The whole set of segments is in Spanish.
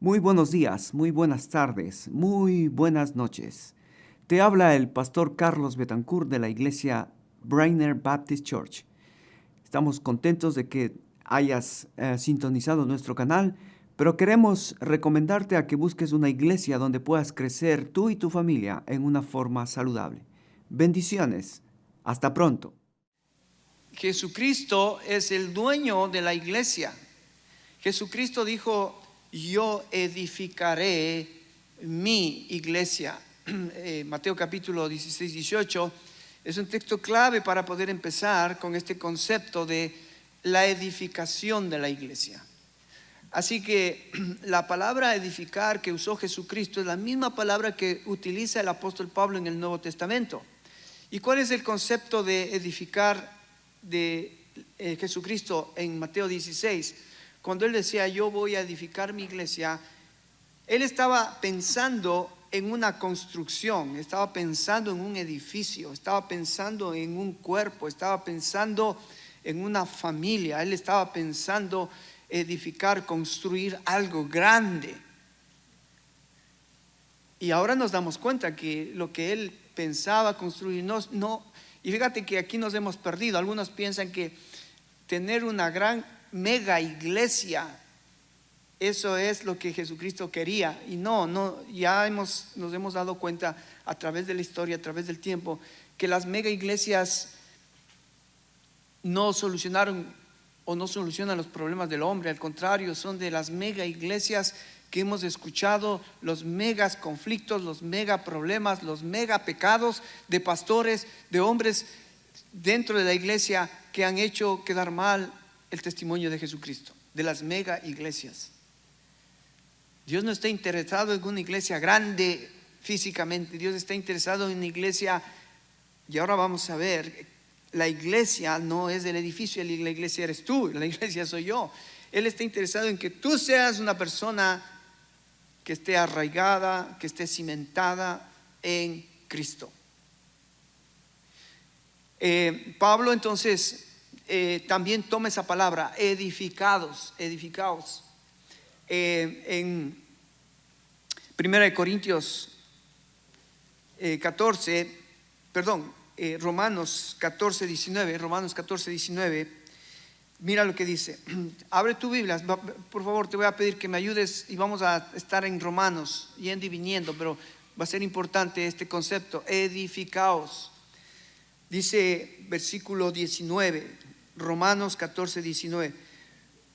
Muy buenos días, muy buenas tardes, muy buenas noches. Te habla el pastor Carlos Betancourt de la iglesia Brainer Baptist Church. Estamos contentos de que hayas sintonizado nuestro canal, pero queremos recomendarte a que busques una iglesia donde puedas crecer tú y tu familia en una forma saludable. Bendiciones. Hasta pronto. Jesucristo es el dueño de la iglesia. Jesucristo dijo: yo edificaré mi iglesia. Mateo capítulo 16, 18 es un texto clave para poder empezar con este concepto de la edificación de la iglesia. Así que la palabra edificar que usó Jesucristo es la misma palabra que utiliza el apóstol Pablo en el Nuevo Testamento. ¿Y cuál es el concepto de edificar de Jesucristo en Mateo 16? Cuando él decía: yo voy a edificar mi iglesia, él estaba pensando en una construcción, estaba pensando en un edificio, estaba pensando en un cuerpo, estaba pensando en una familia. Él estaba pensando edificar, construir algo grande. Y ahora nos damos cuenta que lo que él pensaba construir y fíjate que aquí nos hemos perdido. Algunos piensan que tener una gran mega iglesia, eso es lo que Jesucristo quería. Y no, nos hemos dado cuenta a través de la historia, a través del tiempo, que las mega iglesias no solucionaron o no solucionan los problemas del hombre. Al contrario, son de las mega iglesias que hemos escuchado los megas conflictos, los mega problemas, los mega pecados de pastores, de hombres dentro de la iglesia que han hecho quedar mal el testimonio de Jesucristo, de las mega iglesias. Dios no está interesado en una iglesia grande físicamente. Dios está interesado en una iglesia, y ahora vamos a ver, la iglesia no es el edificio, la iglesia eres tú, la iglesia soy yo. Él está interesado en que tú seas una persona que esté arraigada, que esté cimentada en Cristo. Pablo entonces también toma esa palabra, edificados. En 1 Corintios Romanos 14, 19, mira lo que dice. Abre tu Biblia, por favor, te voy a pedir que me ayudes y vamos a estar en Romanos, yendo y viniendo, pero va a ser importante este concepto, edificaos. Dice versículo 19, Romanos 14, 19: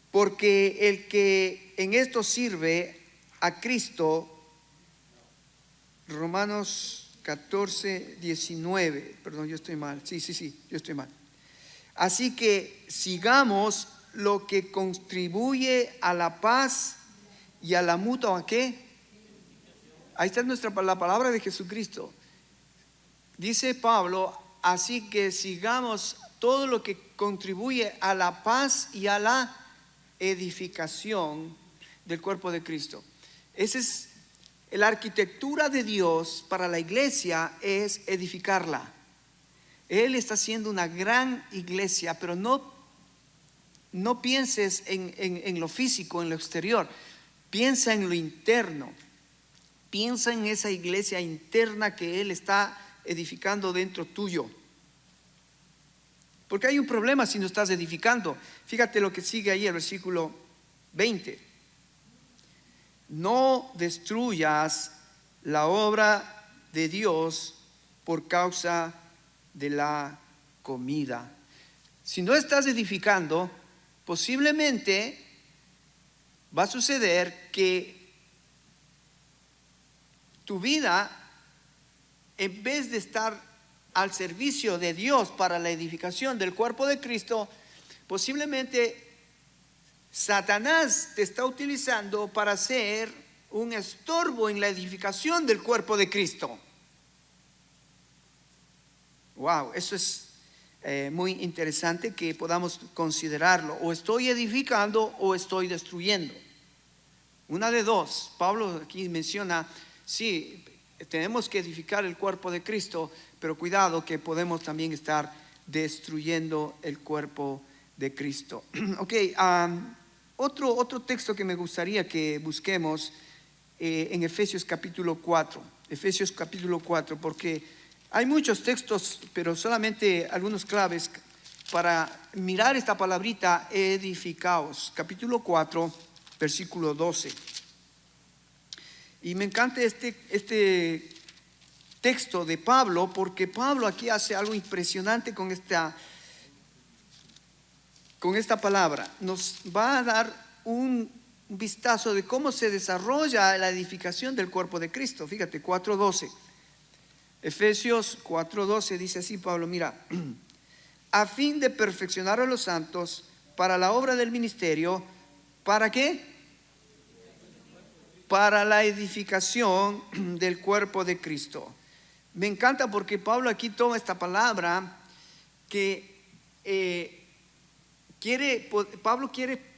porque el que en esto sirve a Cristo, Romanos 14, 19, perdón, yo estoy mal, yo estoy mal. Así que sigamos lo que contribuye a la paz y a la mutua, ¿qué? Ahí está la palabra de Jesucristo. Dice Pablo: así que sigamos todo lo que contribuye a la paz y a la edificación del cuerpo de Cristo. Esa es la arquitectura de Dios para la iglesia, es edificarla. Él está haciendo una gran iglesia, pero no pienses en lo físico, en lo exterior. Piensa en lo interno. Piensa en esa iglesia interna que Él está edificando dentro tuyo. Porque hay un problema si no estás edificando. Fíjate lo que sigue ahí, el versículo 20. No destruyas la obra de Dios por causa de la comida. Si no estás edificando, posiblemente va a suceder que tu vida, en vez de estar al servicio de Dios para la edificación del cuerpo de Cristo, posiblemente Satanás te está utilizando para ser un estorbo en la edificación del cuerpo de Cristo. Wow, eso es muy interesante que podamos considerarlo. O estoy edificando o estoy destruyendo. Una de dos. Pablo aquí menciona, sí, tenemos que edificar el cuerpo de Cristo, pero cuidado que podemos también estar destruyendo el cuerpo de Cristo. Ok, Otro texto que me gustaría que busquemos en Efesios capítulo 4. Efesios capítulo 4, porque hay muchos textos, pero solamente algunos claves para mirar esta palabrita, edificaos. Capítulo 4, versículo 12. Y me encanta este texto de Pablo, porque Pablo aquí hace algo impresionante con esta palabra. Nos va a dar un vistazo de cómo se desarrolla la edificación del cuerpo de Cristo. Fíjate, 4:12. Efesios 4:12 dice así Pablo, mira, a fin de perfeccionar a los santos para la obra del ministerio, ¿para qué? Para la edificación del cuerpo de Cristo. Me encanta porque Pablo aquí toma esta palabra que Pablo quiere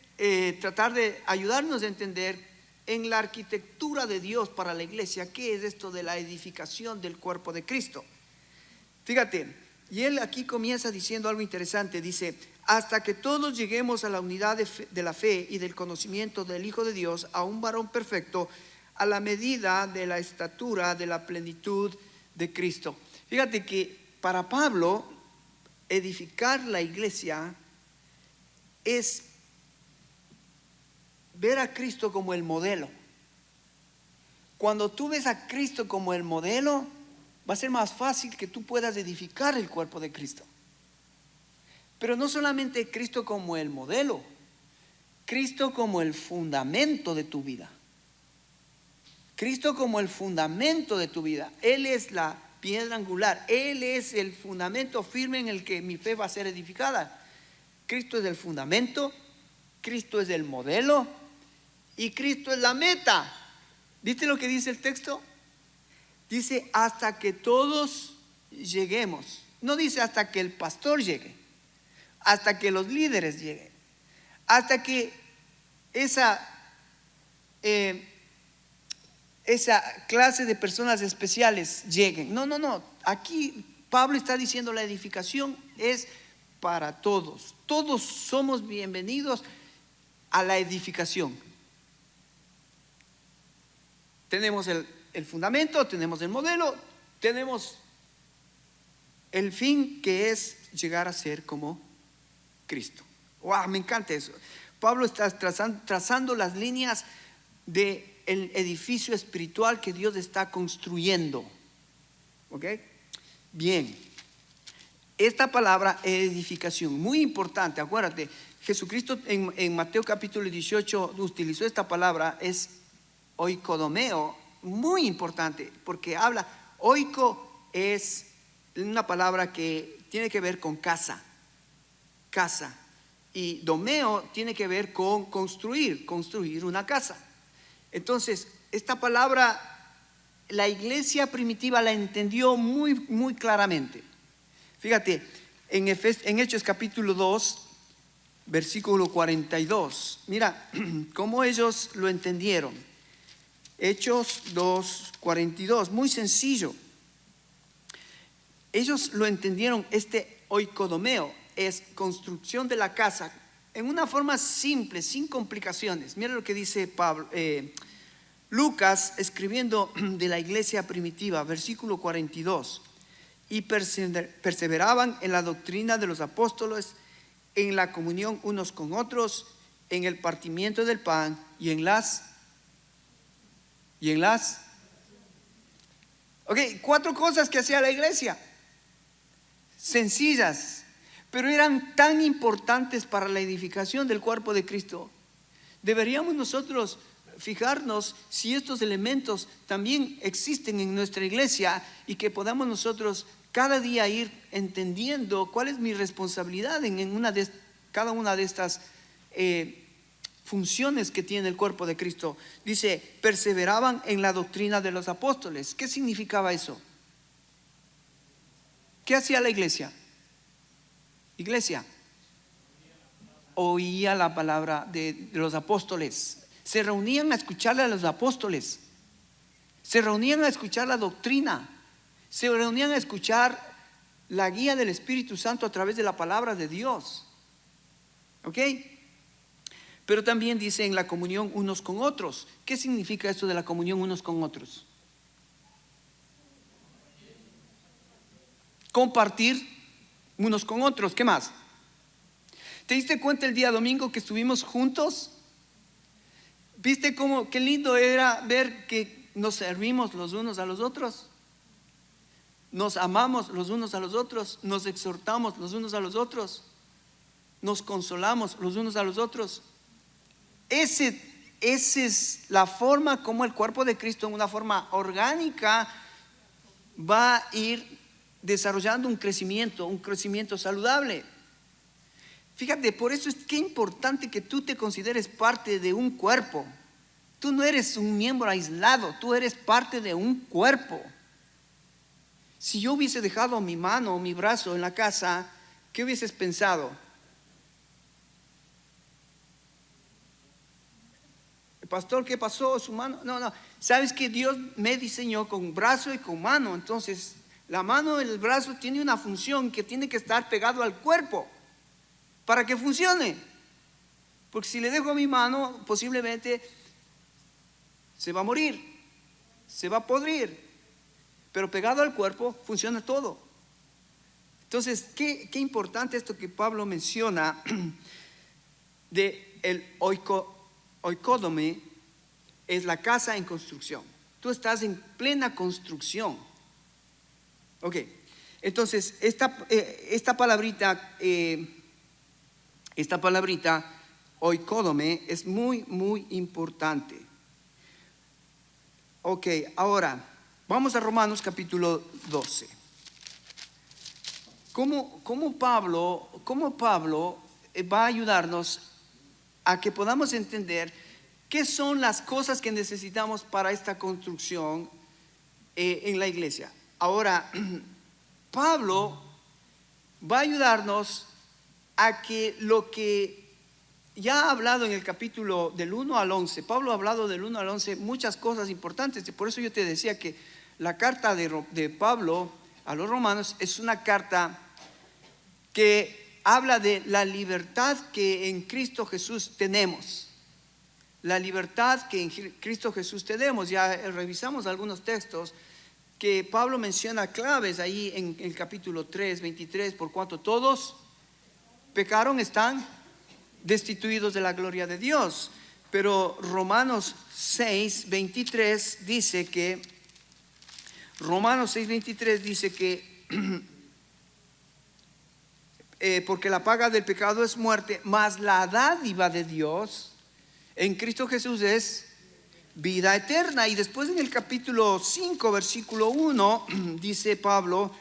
tratar de ayudarnos a entender en la arquitectura de Dios para la iglesia, ¿qué es esto de la edificación del cuerpo de Cristo? Fíjate, y él aquí comienza diciendo algo interesante, dice, hasta que todos lleguemos a la unidad de la fe y del conocimiento del Hijo de Dios, a un varón perfecto, a la medida de la estatura de la plenitud de Cristo. Fíjate que para Pablo, edificar la iglesia es ver a Cristo como el modelo. Cuando tú ves a Cristo como el modelo, va a ser más fácil que tú puedas edificar el cuerpo de Cristo. Pero no solamente Cristo como el modelo, Cristo como el fundamento de tu vida. Cristo como el fundamento de tu vida. Él es la piedra angular. Él es el fundamento firme en el que mi fe va a ser edificada. Cristo es el fundamento, Cristo es el modelo y Cristo es la meta. ¿Viste lo que dice el texto? Dice hasta que todos lleguemos. No dice hasta que el pastor llegue, hasta que los líderes lleguen, hasta que esa clase de personas especiales lleguen. No. Aquí Pablo está diciendo la edificación es para todos. Todos somos bienvenidos a la edificación. Tenemos el fundamento, tenemos el modelo, tenemos el fin que es llegar a ser como Cristo. ¡Wow! Me encanta eso. Pablo está trazando las líneas del edificio espiritual que Dios está construyendo. ¿Ok? Bien. Esta palabra edificación, muy importante, acuérdate, Jesucristo en Mateo capítulo 18 utilizó esta palabra, es oikodomeo, muy importante, porque habla, oiko es una palabra que tiene que ver con casa, y domeo tiene que ver con construir una casa. Entonces, esta palabra, la iglesia primitiva la entendió muy, muy claramente. Fíjate, en Hechos capítulo 2, versículo 42, mira cómo ellos lo entendieron. Hechos 2, 42, muy sencillo. Ellos lo entendieron, oikodomeo es construcción de la casa en una forma simple, sin complicaciones. Mira lo que dice Lucas escribiendo de la iglesia primitiva, versículo 42. Y perseveraban en la doctrina de los apóstoles, en la comunión unos con otros, en el partimiento del pan y en las 4 cosas que hacía la iglesia, sencillas, pero eran tan importantes para la edificación del cuerpo de Cristo. Deberíamos nosotros fijarnos si estos elementos también existen en nuestra iglesia y que podamos nosotros cada día ir entendiendo cuál es mi responsabilidad en cada una de estas funciones que tiene el cuerpo de Cristo. Dice, perseveraban en la doctrina de los apóstoles. ¿Qué significaba eso? ¿Qué hacía la iglesia? Oía la palabra de los apóstoles. Se reunían a escucharle a los apóstoles. Se reunían a escuchar la doctrina. Se reunían a escuchar la guía del Espíritu Santo a través de la palabra de Dios. ¿Ok? Pero también dice en la comunión unos con otros. ¿Qué significa esto de la comunión unos con otros? Compartir unos con otros. ¿Qué más? ¿Te diste cuenta el día domingo que estuvimos juntos? ¿Viste cómo, qué lindo era ver que nos servimos los unos a los otros? Nos amamos los unos a los otros, nos exhortamos los unos a los otros, nos consolamos los unos a los otros. Esa es la forma como el cuerpo de Cristo, en una forma orgánica, va a ir desarrollando un crecimiento saludable. Fíjate, por eso es que importante que tú te consideres parte de un cuerpo. Tú no eres un miembro aislado, tú eres parte de un cuerpo. Si yo hubiese dejado mi mano o mi brazo en la casa, ¿qué hubieses pensado? Pastor, ¿qué pasó? ¿Su mano? No. Sabes que Dios me diseñó con brazo y con mano. Entonces, la mano y el brazo tienen una función que tiene que estar pegado al cuerpo para que funcione. Porque si le dejo mi mano, posiblemente se va a morir, se va a podrir. Pero pegado al cuerpo funciona todo. Entonces, qué importante esto que Pablo menciona de el oikódome, es la casa en construcción. Tú estás en plena construcción. Ok, entonces esta palabrita oikódome es muy, muy importante. Ok, ahora vamos a Romanos capítulo 12. ¿Cómo Pablo va a ayudarnos a que podamos entender qué son las cosas que necesitamos para esta construcción en la iglesia? Ahora, Pablo va a ayudarnos a que lo que ya ha hablado en el capítulo del 1 al 11, Pablo ha hablado del 1 al 11 muchas cosas importantes. Por eso yo te decía que la carta de Pablo a los romanos es una carta que habla de la libertad que en Cristo Jesús tenemos. La libertad que en Cristo Jesús tenemos. Ya revisamos algunos textos que Pablo menciona claves ahí en el capítulo 3, 23, por cuanto todos pecaron, están destituidos de la gloria de Dios. Pero Romanos 6, 23 dice que porque la paga del pecado es muerte, mas la dádiva de Dios en Cristo Jesús es vida eterna. Y después en el capítulo 5, versículo 1, dice Pablo: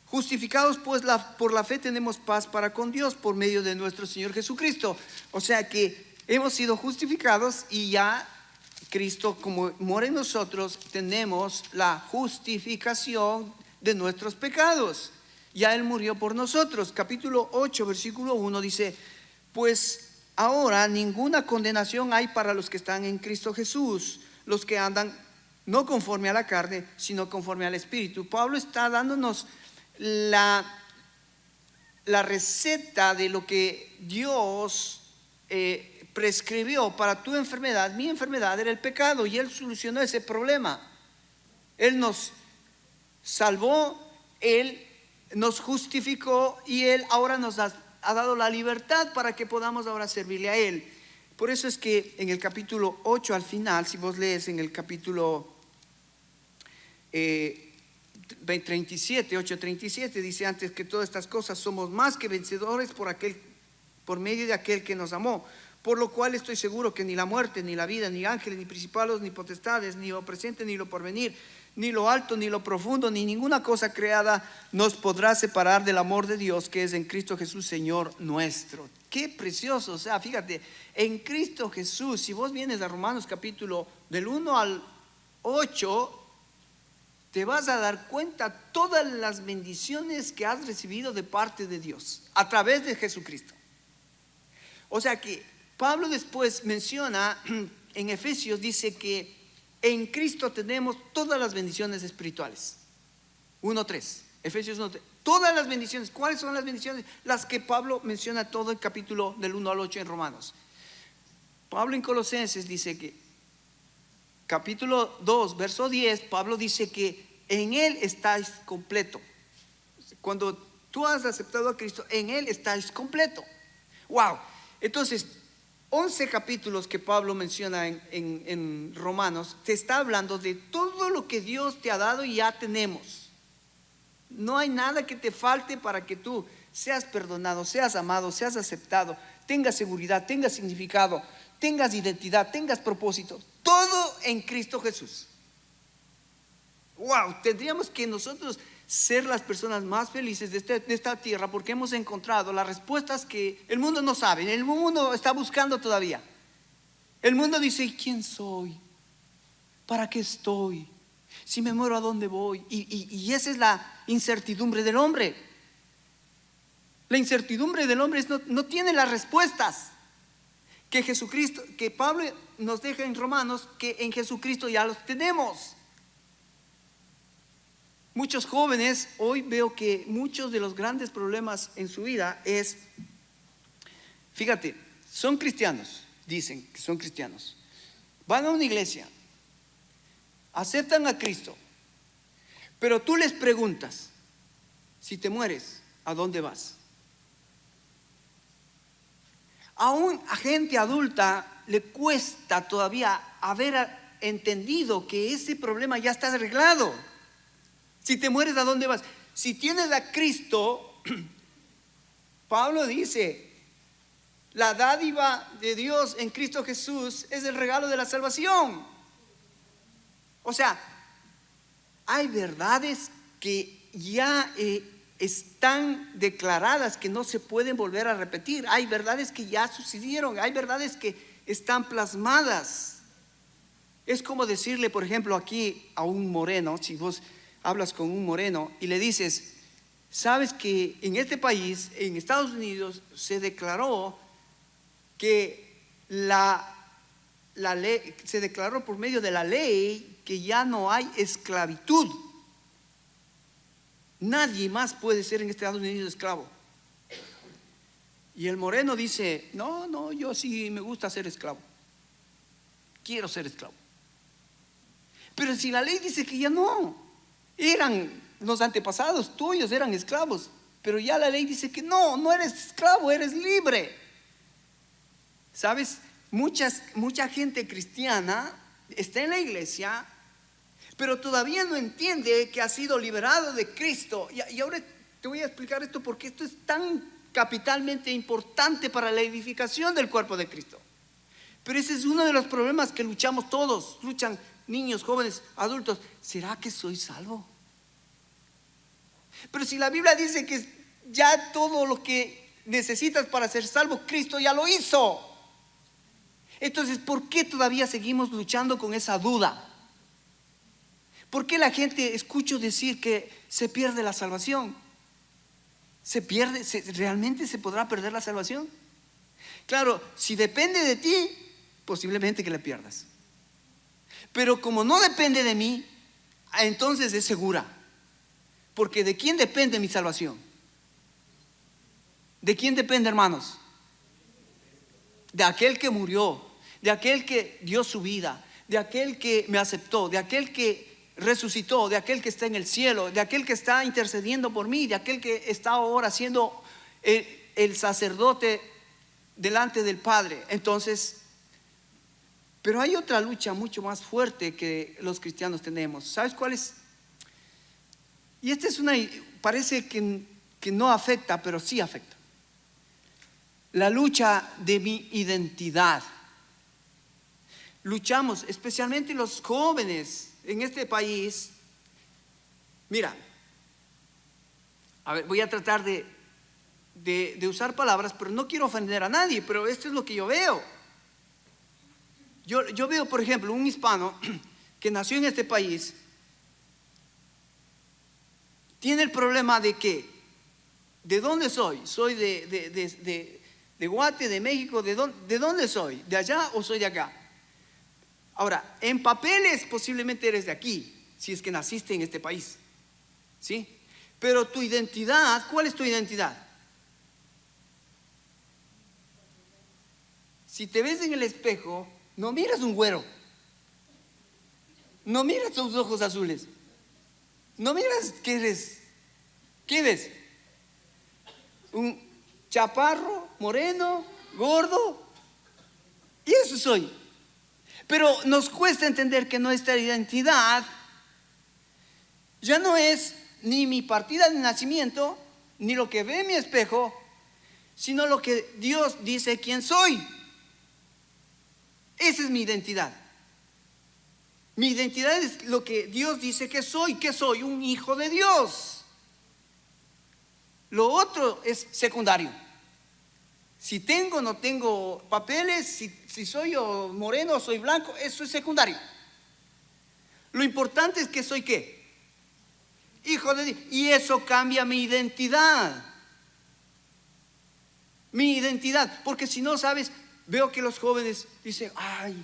justificados pues por la fe tenemos paz para con Dios por medio de nuestro Señor Jesucristo. O sea que hemos sido justificados y ya Cristo, como mora en nosotros, tenemos la justificación de nuestros pecados. Ya Él murió por nosotros. Capítulo 8, versículo 1 dice: pues ahora ninguna condenación hay para los que están en Cristo Jesús, los que andan no conforme a la carne, sino conforme al Espíritu. Pablo está dándonos la receta de lo que Dios prescribió para tu enfermedad. Mi enfermedad era el pecado y Él solucionó ese problema. Él nos salvó, Él nos justificó y Él ahora nos ha dado la libertad para que podamos ahora servirle a Él. Por eso es que en el capítulo 8 al final, si vos lees en el capítulo 37, 8:37, dice: antes que todas estas cosas somos más que vencedores por medio de aquel que nos amó. Por lo cual estoy seguro que ni la muerte, ni la vida, ni ángeles, ni principados, ni potestades, ni lo presente, ni lo porvenir, ni lo alto, ni lo profundo, ni ninguna cosa creada nos podrá separar del amor de Dios que es en Cristo Jesús, Señor nuestro. Qué precioso. O sea, fíjate, en Cristo Jesús, si vos vienes a Romanos capítulo del 1 al 8, te vas a dar cuenta todas las bendiciones que has recibido de parte de Dios a través de Jesucristo. O sea que Pablo después menciona en Efesios, dice que en Cristo tenemos todas las bendiciones espirituales. 1:3, Efesios 1:3. Todas las bendiciones. ¿Cuáles son las bendiciones? Las que Pablo menciona todo el capítulo del 1 al 8 en Romanos. Pablo en Colosenses dice que, capítulo 2, verso 10, Pablo dice que en Él estáis completo. Cuando tú has aceptado a Cristo, en Él estáis completo. Wow. Entonces, 11 capítulos que Pablo menciona en Romanos, te está hablando de todo lo que Dios te ha dado y ya tenemos. No hay nada que te falte para que tú seas perdonado, seas amado, seas aceptado, tengas seguridad, tengas significado, tengas identidad, tengas propósito. Todo en Cristo Jesús. Wow, tendríamos que nosotros ser las personas más felices de esta tierra, porque hemos encontrado las respuestas que el mundo no sabe. El mundo está buscando todavía. El mundo dice: ¿quién soy? ¿Para qué estoy? Si me muero, ¿a dónde voy? Y esa es la incertidumbre del hombre. La incertidumbre del hombre no tiene las respuestas que Jesucristo, que Pablo nos deja en Romanos, que en Jesucristo ya los tenemos. Muchos jóvenes, hoy veo que muchos de los grandes problemas en su vida es, fíjate, son cristianos, dicen que son cristianos, van a una iglesia, aceptan a Cristo, pero tú les preguntas: si te mueres, ¿a dónde vas? Aún a gente adulta le cuesta todavía haber entendido que ese problema ya está arreglado. Si te mueres, ¿a dónde vas? Si tienes a Cristo, Pablo dice: la dádiva de Dios en Cristo Jesús es el regalo de la salvación. O sea, hay verdades que ya están declaradas, que no se pueden volver a repetir. Hay verdades que ya sucedieron, hay verdades que están plasmadas. Es como decirle, por ejemplo, aquí a un moreno, si vos hablas con un moreno y le dices: sabes que en este país, en Estados Unidos, se declaró que la ley, se declaró por medio de la ley que ya no hay esclavitud. Nadie más puede ser en Estados Unidos esclavo. Y el moreno dice: no, yo sí me gusta ser esclavo, quiero ser esclavo. Pero si la ley dice que ya no, eran los antepasados tuyos, eran esclavos, pero ya la ley dice que no eres esclavo, eres libre. ¿Sabes? Mucha gente cristiana está en la iglesia, pero todavía no entiende que ha sido liberado de Cristo. Y ahora te voy a explicar esto, porque esto es tan capitalmente importante para la edificación del cuerpo de Cristo. Pero ese es uno de los problemas que luchamos todos, luchan niños, jóvenes, adultos. ¿Será que soy salvo? Pero si la Biblia dice que ya todo lo que necesitas para ser salvo, Cristo ya lo hizo. Entonces, ¿por qué todavía seguimos luchando con esa duda? ¿Por qué la gente escucho decir que se pierde la salvación? ¿Se pierde? ¿Realmente se podrá perder la salvación? Claro, si depende de ti, posiblemente que la pierdas. Pero como no depende de mí, entonces es segura. Porque ¿de quién depende mi salvación? ¿De quién depende, hermanos? De aquel que murió, de aquel que dio su vida, de aquel que me aceptó, de aquel que resucitó, de aquel que está en el cielo, de aquel que está intercediendo por mí, de aquel que está ahora siendo el sacerdote delante del Padre. Entonces, pero hay otra lucha mucho más fuerte que los cristianos tenemos. ¿Sabes cuál es? Y esta es parece que no afecta, pero sí afecta. La lucha de mi identidad. Luchamos, especialmente los jóvenes en este país. Mira, a ver, voy a tratar de usar palabras, pero no quiero ofender a nadie, pero esto es lo que yo veo. Yo veo, por ejemplo, un hispano que nació en este país, tiene el problema de que, ¿de dónde soy? ¿Soy de Guate, de México? ¿De dónde soy? ¿De allá o soy de acá? Ahora, en papeles posiblemente eres de aquí, si es que naciste en este país, ¿sí? Pero tu identidad, ¿cuál es tu identidad? Si te ves en el espejo, no miras un güero, no miras tus ojos azules, no miras que eres, ¿qué ves? Un chaparro, moreno, gordo, y eso soy. Pero nos cuesta entender que nuestra identidad ya no es ni mi partida de nacimiento, ni lo que ve en mi espejo, sino lo que Dios dice quién soy. Esa es mi identidad. Mi identidad es lo que Dios dice que soy un hijo de Dios. Lo otro es secundario. Si tengo o no tengo papeles, si soy moreno o soy blanco, eso es secundario. Lo importante es que soy ¿qué? Hijo de Dios. Y eso cambia mi identidad. Mi identidad. Porque si no, sabes, veo que los jóvenes dicen, ay,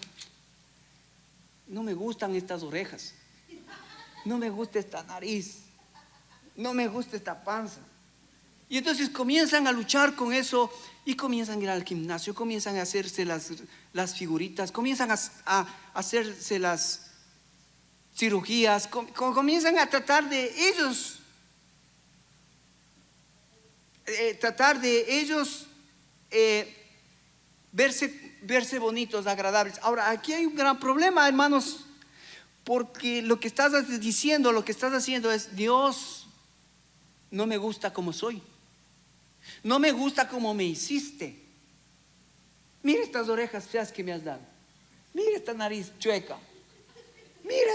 no me gustan estas orejas, no me gusta esta nariz, no me gusta esta panza. Y entonces comienzan a luchar con eso y comienzan a ir al gimnasio, comienzan a hacerse las figuritas, comienzan a hacerse las cirugías, comienzan a tratar de ellos, verse bonitos, agradables. Ahora, aquí hay un gran problema, hermanos, porque lo que estás diciendo, lo que estás haciendo es: Dios, no me gusta como soy, no me gusta como me hiciste. Mira estas orejas feas que me has dado, mira esta nariz chueca, mira.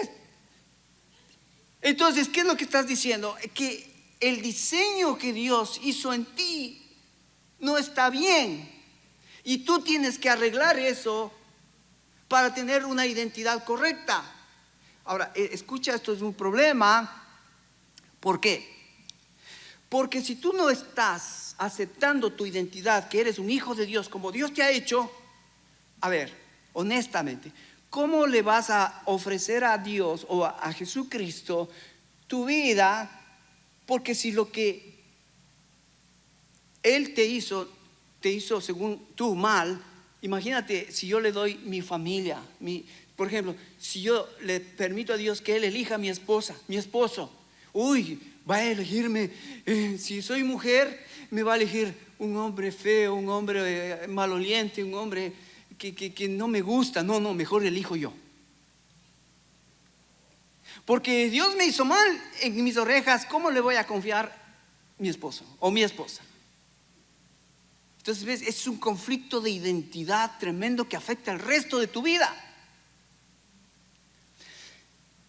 Entonces, ¿qué es lo que estás diciendo? Que el diseño que Dios hizo en ti no está bien, y tú tienes que arreglar eso para tener una identidad correcta. Ahora, escucha, esto es un problema. ¿Por qué? Porque si tú no estás aceptando tu identidad, que eres un hijo de Dios como Dios te ha hecho, a ver, honestamente, ¿cómo le vas a ofrecer a Dios o a Jesucristo tu vida? Porque si lo que Él te hizo según tú mal, imagínate si yo le doy mi familia, por ejemplo, si yo le permito a Dios que Él elija a mi esposa, mi esposo, uy, va a elegirme, si soy mujer, me va a elegir un hombre feo, un hombre maloliente, un hombre que no me gusta. No, mejor elijo yo. Porque Dios me hizo mal en mis orejas, ¿cómo le voy a confiar mi esposo o mi esposa? Entonces, ¿ves? Es un conflicto de identidad tremendo que afecta el resto de tu vida.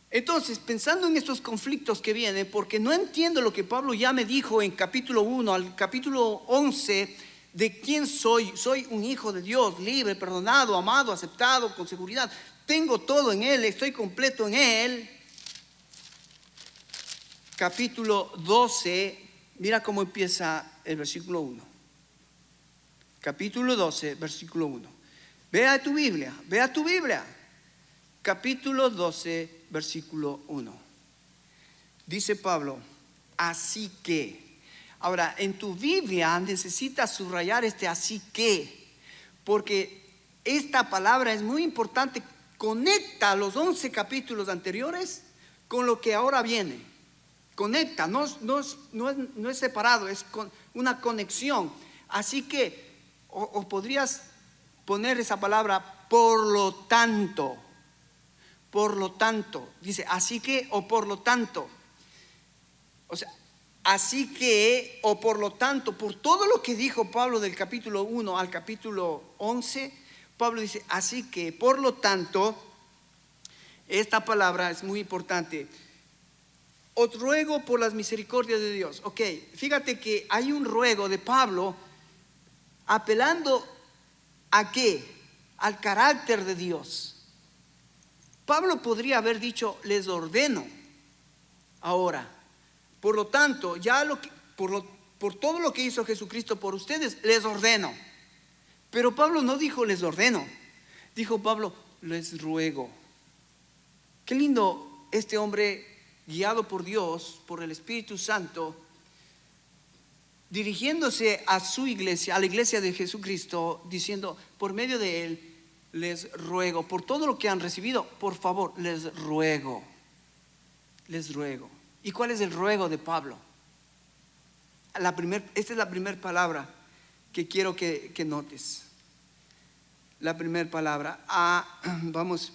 Entonces, pensando en estos conflictos que vienen, porque no entiendo lo que Pablo ya me dijo en capítulo 1 al capítulo 11, de quién soy. Soy un hijo de Dios, libre, perdonado, amado, aceptado, con seguridad. Tengo todo en Él, estoy completo en Él. Capítulo 12, mira cómo empieza el versículo 1. Capítulo 12, versículo 1. Vea tu Biblia. Capítulo 12, versículo 1. Dice Pablo, así que. Ahora, en tu Biblia necesitas subrayar este así que, porque esta palabra es muy importante. Conecta los 11 capítulos anteriores con lo que ahora viene. Conecta, no es separado, es una conexión. Así que, o podrías poner esa palabra, por lo tanto, dice así que o por lo tanto. O sea, así que o por lo tanto, por todo lo que dijo Pablo del capítulo 1 al capítulo 11, Pablo dice así que, por lo tanto. Esta palabra es muy importante. Os ruego por las misericordias de Dios. Ok, fíjate que hay un ruego de Pablo apelando ¿a qué? Al carácter de Dios. Pablo podría haber dicho, les ordeno ahora. Por lo tanto, por todo lo que hizo Jesucristo por ustedes, les ordeno. Pero Pablo no dijo les ordeno. Dijo Pablo, les ruego. Qué lindo este hombre, guiado por Dios, por el Espíritu Santo, dirigiéndose a su iglesia, a la iglesia de Jesucristo, diciendo, por medio de Él, les ruego, por todo lo que han recibido, por favor, les ruego. Les ruego. ¿Y cuál es el ruego de Pablo? Esta es la primera palabra que quiero que notes. La primera palabra. Vamos.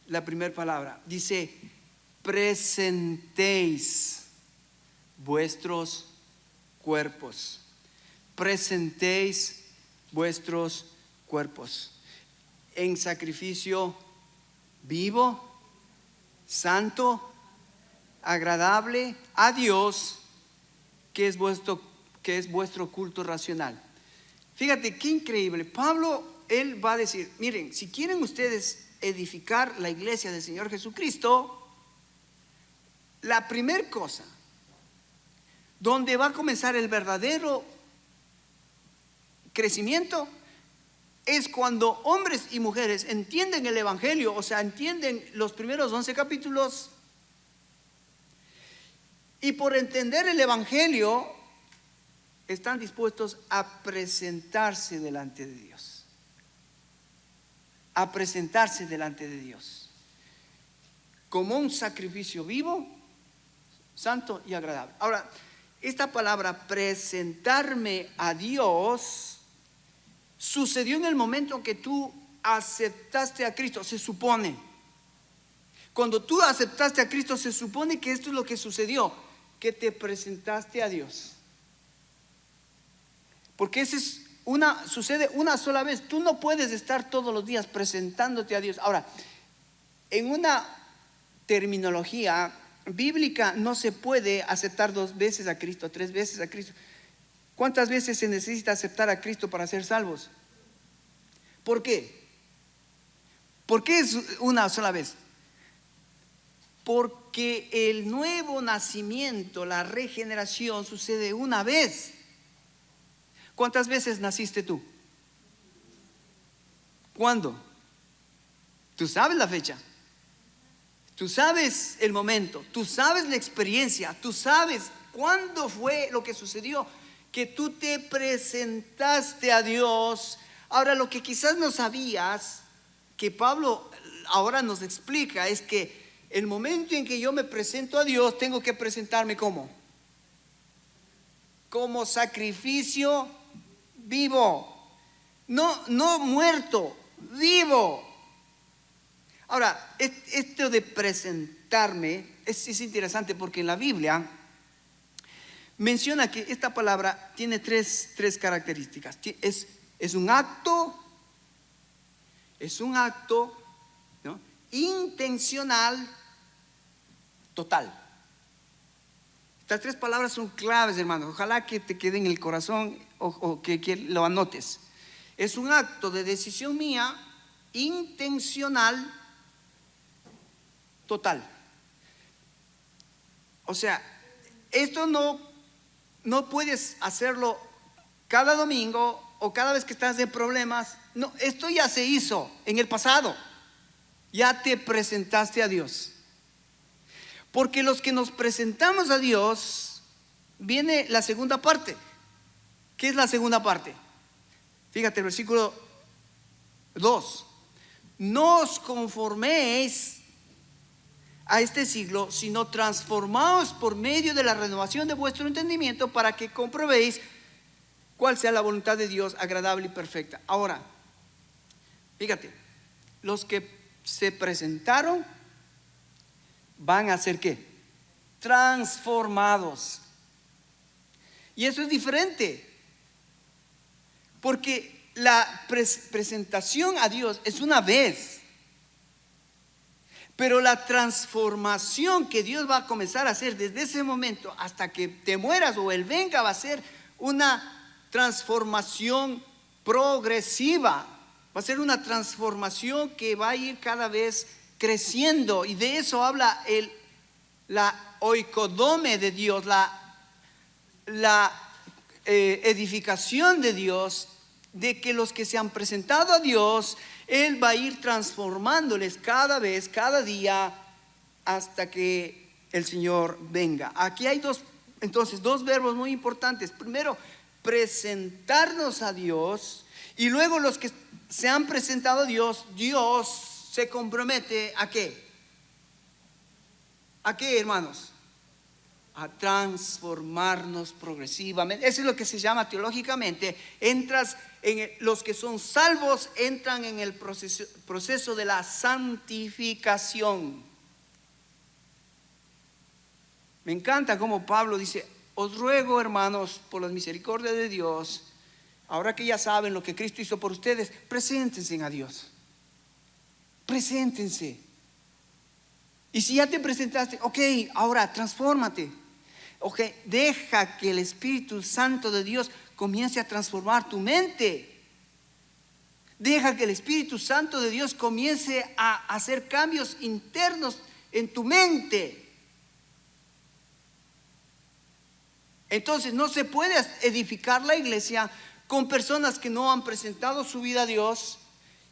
La primera palabra. Dice, presentéis vuestros cuerpos. Presentéis vuestros cuerpos en sacrificio vivo, santo, agradable a Dios, que es vuestro culto racional. Fíjate qué increíble. Pablo, él va a decir, miren, si quieren ustedes edificar la iglesia del Señor Jesucristo, la primera cosa donde va a comenzar el verdadero crecimiento es cuando hombres y mujeres entienden el evangelio, o sea, entienden los primeros 11 capítulos, y por entender el evangelio están dispuestos a presentarse delante de Dios. A presentarse delante de Dios como un sacrificio vivo, santo y agradable. Ahora, esta palabra presentarme a Dios sucedió en el momento que tú aceptaste a Cristo, se supone. Cuando tú aceptaste a Cristo, se supone que esto es lo que sucedió, que te presentaste a Dios. Porque sucede una sola vez. Tú no puedes estar todos los días presentándote a Dios. Ahora, en una terminología bíblica no se puede aceptar 2 veces a Cristo, 3 veces a Cristo. ¿Cuántas veces se necesita aceptar a Cristo para ser salvos? ¿Por qué? ¿Por qué es una sola vez? Porque el nuevo nacimiento, la regeneración, sucede una vez. ¿Cuántas veces naciste tú? ¿Cuándo? Tú sabes la fecha. Tú sabes el momento. Tú sabes la experiencia. Tú sabes cuándo fue lo que sucedió. Que tú te presentaste a Dios. Ahora, lo que quizás no sabías, que Pablo ahora nos explica, es que el momento en que yo me presento a Dios, tengo que presentarme como sacrificio vivo, no muerto, vivo. Ahora, esto de presentarme es interesante porque en la Biblia menciona que esta palabra tiene tres características. Es un acto, ¿no?, intencional, total. Estas 3 palabras son claves, hermano. Ojalá que te quede en el corazón o que lo anotes. Es un acto de decisión mía, intencional, total. O sea, esto no puedes hacerlo cada domingo o cada vez que estás de problemas. No, esto ya se hizo en el pasado. Ya te presentaste a Dios. Porque los que nos presentamos a Dios, viene la segunda parte. ¿Qué es la segunda parte? Fíjate, el versículo 2. No os conforméis a este siglo, sino transformaos por medio de la renovación de vuestro entendimiento, para que comprobéis cuál sea la voluntad de Dios, agradable y perfecta. Ahora, fíjate, los que se presentaron van a ser ¿qué? Transformados. Y eso es diferente, porque la presentación a Dios es una vez, pero la transformación que Dios va a comenzar a hacer desde ese momento hasta que te mueras o Él venga, va a ser una transformación progresiva. Va a ser una transformación que va a ir cada vez creciendo, y de eso habla la oikodome de Dios, la edificación de Dios, de que los que se han presentado a Dios, Él va a ir transformándoles cada vez, cada día, hasta que el Señor venga. Aquí hay dos verbos muy importantes. Primero, presentarnos a Dios, y luego los que se han presentado a Dios, Dios se compromete ¿a qué? ¿A qué, hermanos? A transformarnos progresivamente. Eso es lo que se llama teológicamente. Los que son salvos entran en el proceso de la santificación. Me encanta como Pablo dice: os ruego, hermanos, por la misericordia de Dios, ahora que ya saben lo que Cristo hizo por ustedes, preséntense a Dios. Preséntense. Y si ya te presentaste, ok, ahora transfórmate. Ok, deja que el Espíritu Santo de Dios comience a transformar tu mente. Deja que el Espíritu Santo de Dios comience a hacer cambios internos en tu mente. Entonces no se puede edificar la iglesia con personas que no han presentado su vida a Dios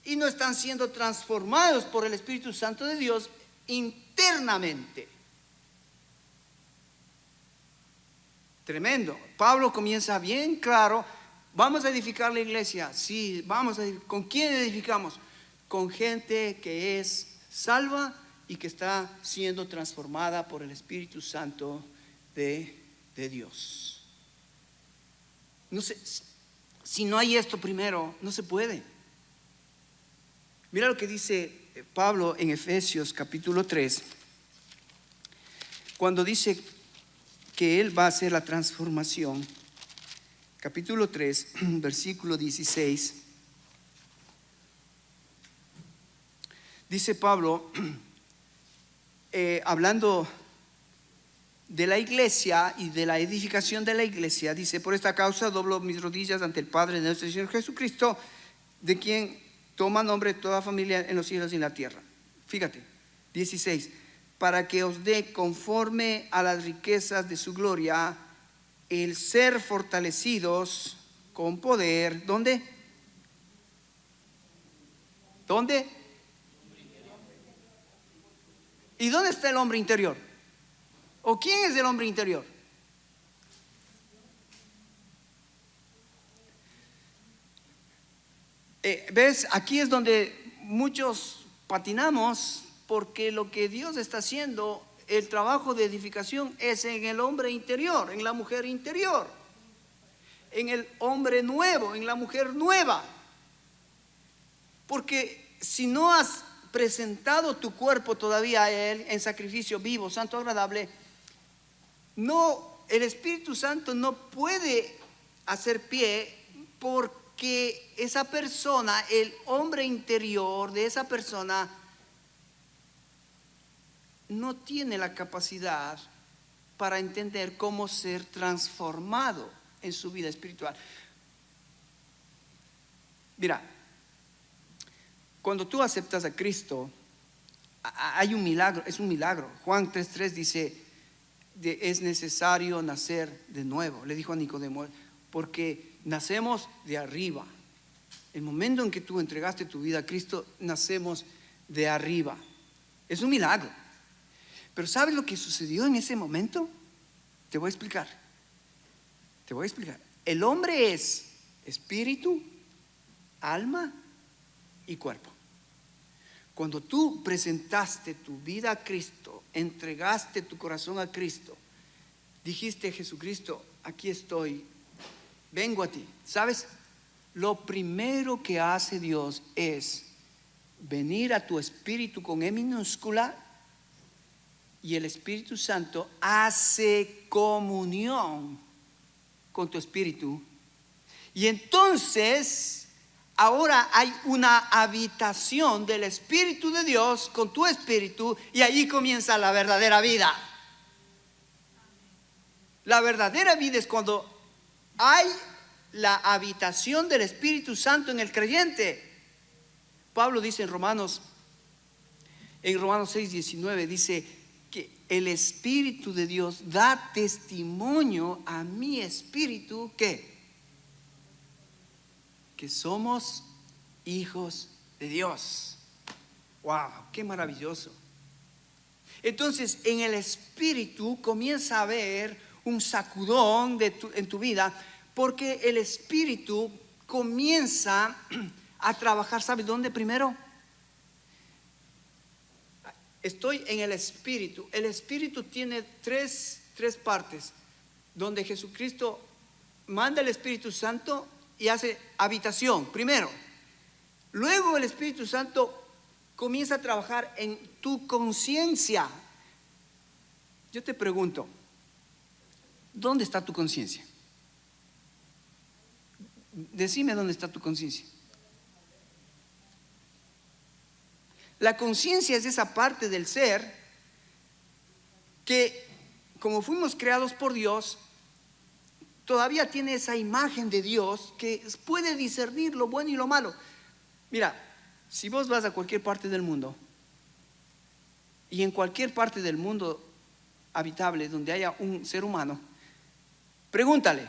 y no están siendo transformados por el Espíritu Santo de Dios internamente. Tremendo. Pablo comienza bien claro: vamos a edificar la iglesia. Sí, vamos a edificar. ¿Con quién edificamos? Con gente que es salva y que está siendo transformada por el Espíritu Santo de Dios. No sé, si no hay esto primero, no se puede. Mira lo que dice Pablo en Efesios capítulo 3, cuando dice que Él va a hacer la transformación. Capítulo 3, versículo 16. Dice Pablo, hablando de la iglesia y de la edificación de la iglesia, dice: por esta causa doblo mis rodillas ante el Padre de nuestro Señor Jesucristo, de quien toma nombre toda familia en los cielos y en la tierra. Fíjate, 16: para que os dé conforme a las riquezas de su gloria el ser fortalecidos con poder. ¿Dónde? ¿Dónde? ¿Y dónde está el hombre interior? ¿O quién es el hombre interior? ¿Ves? Aquí es donde muchos patinamos, porque lo que Dios está haciendo, el trabajo de edificación, es en el hombre interior, en la mujer interior, en el hombre nuevo, en la mujer nueva. Porque si no has presentado tu cuerpo todavía a Él en sacrificio vivo, santo, agradable, no, el Espíritu Santo no puede hacer pie, porque esa persona, el hombre interior de esa persona, no tiene la capacidad para entender cómo ser transformado en su vida espiritual. Mira, cuando tú aceptas a Cristo, hay un milagro, es un milagro. Juan 3:3 dice: es necesario nacer de nuevo. Le dijo a Nicodemo, porque nacemos de arriba. El momento en que tú entregaste tu vida a Cristo, nacemos de arriba. Es un milagro. Pero ¿sabes lo que sucedió en ese momento? Te voy a explicar. El hombre es espíritu, alma y cuerpo. Cuando tú presentaste tu vida a Cristo, entregaste tu corazón a Cristo, dijiste: Jesucristo, aquí estoy, vengo a ti. ¿Sabes? Lo primero que hace Dios es venir a tu espíritu con E minúscula, y el Espíritu Santo hace comunión con tu espíritu. Y entonces ahora hay una habitación del Espíritu de Dios con tu espíritu, y ahí comienza la verdadera vida. La verdadera vida es cuando hay la habitación del Espíritu Santo en el creyente. Pablo dice en Romanos 6:19, dice que el Espíritu de Dios da testimonio a mi espíritu que somos hijos de Dios. Wow, qué maravilloso. Entonces, en el espíritu comienza a haber un sacudón en tu vida, porque el espíritu comienza a trabajar. ¿Sabes dónde primero? Estoy en el espíritu. El espíritu tiene tres partes, donde Jesucristo manda el Espíritu Santo y hace habitación primero. Luego el Espíritu Santo comienza a trabajar en tu conciencia. Yo te pregunto, ¿dónde está tu conciencia? Decime dónde está tu conciencia. La conciencia es esa parte del ser que, como fuimos creados por Dios, todavía tiene esa imagen de Dios que puede discernir lo bueno y lo malo. Mira, si vos vas a cualquier parte del mundo, y en cualquier parte del mundo habitable donde haya un ser humano, pregúntale,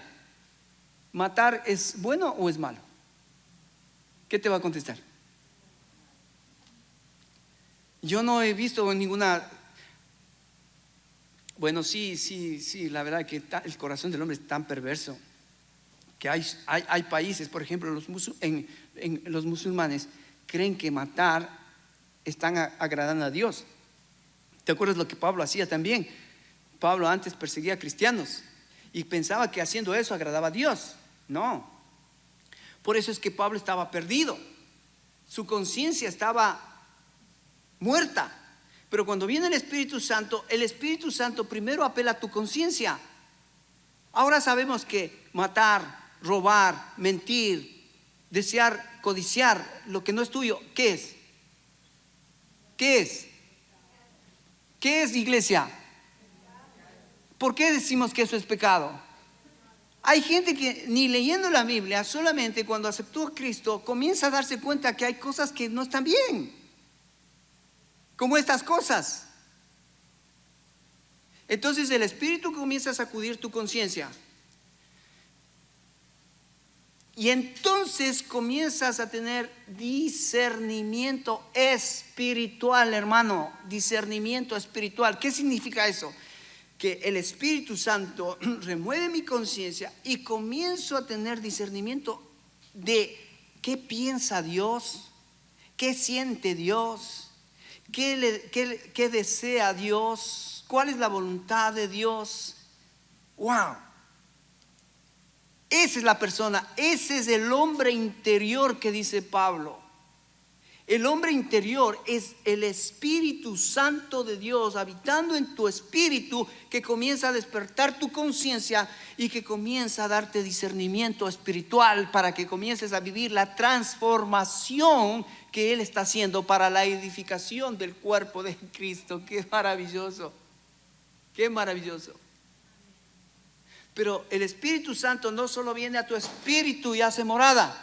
¿matar es bueno o es malo? ¿Qué te va a contestar? Yo no he visto ninguna. Bueno, sí, la verdad que el corazón del hombre es tan perverso que hay países, por ejemplo, los musulmanes creen que matar están agradando a Dios. ¿Te acuerdas lo que Pablo hacía también? Pablo antes perseguía a cristianos y pensaba que haciendo eso agradaba a Dios. No. Por eso es que Pablo estaba perdido. Su conciencia estaba muerta. Pero cuando viene el Espíritu Santo primero apela a tu conciencia. Ahora sabemos que matar, robar, mentir, desear, codiciar lo que no es tuyo, ¿qué es? ¿Qué es? ¿Qué es, iglesia? ¿Por qué decimos que eso es pecado? Hay gente que ni leyendo la Biblia, solamente cuando aceptó a Cristo, comienza a darse cuenta que hay cosas que no están bien, como estas cosas. Entonces el Espíritu comienza a sacudir tu conciencia. Y entonces comienzas a tener discernimiento espiritual, hermano. Discernimiento espiritual. ¿Qué significa eso? Que el Espíritu Santo remueve mi conciencia y comienzo a tener discernimiento de qué piensa Dios, qué siente Dios, qué desea Dios, cuál es la voluntad de Dios. ¡Wow! Esa es la persona, ese es el hombre interior que dice Pablo. El hombre interior es el Espíritu Santo de Dios habitando en tu espíritu, que comienza a despertar tu conciencia y que comienza a darte discernimiento espiritual para que comiences a vivir la transformación que Él está haciendo para la edificación del cuerpo de Cristo. ¡Qué maravilloso! ¡Qué maravilloso! Pero el Espíritu Santo no solo viene a tu espíritu y hace morada.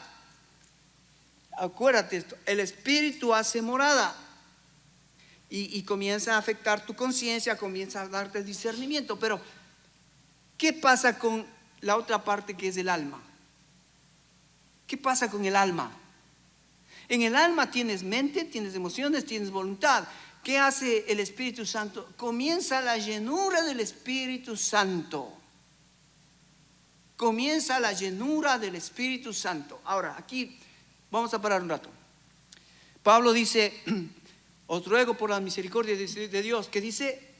Acuérdate esto, el Espíritu hace morada y comienza a afectar tu conciencia, comienza a darte discernimiento. Pero ¿qué pasa con la otra parte que es el alma? ¿Qué pasa con el alma? En el alma tienes mente, tienes emociones, tienes voluntad. ¿Qué hace el Espíritu Santo? Comienza la llenura del Espíritu Santo. Comienza la llenura del Espíritu Santo. Ahora, aquí vamos a parar un rato. Pablo dice: os ruego por la misericordia de Dios. ¿Qué dice?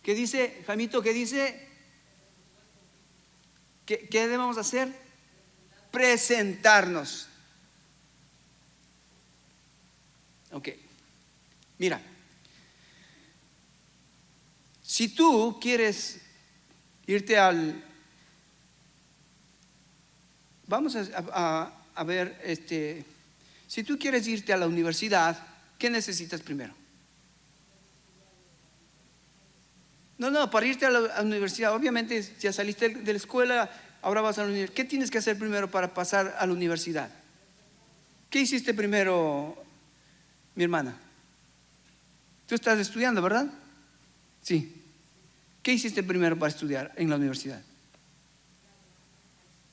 ¿Qué dice, Jaimito? ¿Qué dice? ¿Qué debemos hacer? Presentarnos. Ok. Mira, si tú quieres irte vamos a ver, si tú quieres irte a la universidad, ¿qué necesitas primero? No, para irte a la universidad, obviamente ya saliste de la escuela, ahora vas a la universidad. ¿Qué tienes que hacer primero para pasar a la universidad? ¿Qué hiciste primero, mi hermana? Tú estás estudiando, ¿verdad? Sí. ¿Qué hiciste primero para estudiar en la universidad?